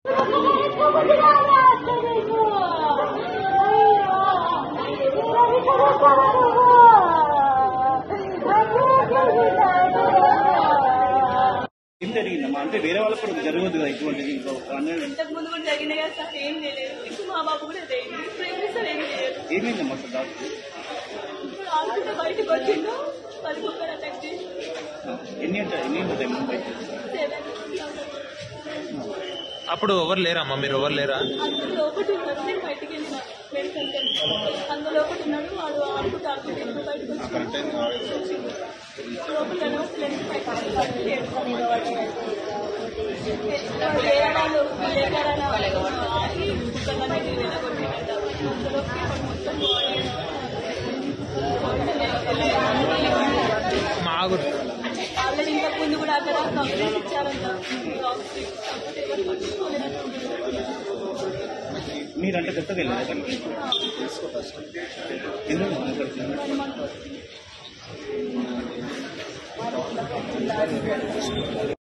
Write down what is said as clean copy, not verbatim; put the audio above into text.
ఏం జరిగిందమ్మా? అంటే వేరే వాళ్ళకు కూడా జరగదు కదా ఇటువంటిది. ఇంతకు ముందు కూడా జరిగినాయి కదా సార్, ఏం తెలియదు. ఇప్పుడు మా బాబు కూడా అయింది. ఇప్పుడు ఏం సార్ ఏం తెలియదు. ఏమైందమ్మా అసలు డాక్టర్? ఇప్పుడు ఆడుకుంటే బయటకు వచ్చిండు, పది కుక్కలు అటాక్ చేసి. ఎన్ని ఉంటాయి ముంబై? అప్పుడు ఎవరు లేరమ్మా? మీరు ఎవరు లేరా? అందులో ఒకటి ఉన్నాడు, నేను బయటకు వెళ్ళిన మెడికల్ అందులో ఒకటి ఉన్నాడు. వాడు ఆడుకుంటే ఇప్పుడు బయటకు వచ్చి లోపల మాగురు ఆల్రెడీ ఇంతకు ముందు కూడా అక్కడ కంప్లైంట్ ఇచ్చారంట. మీరంటే కొత్తగా వెళ్ళారు ఎందుకు?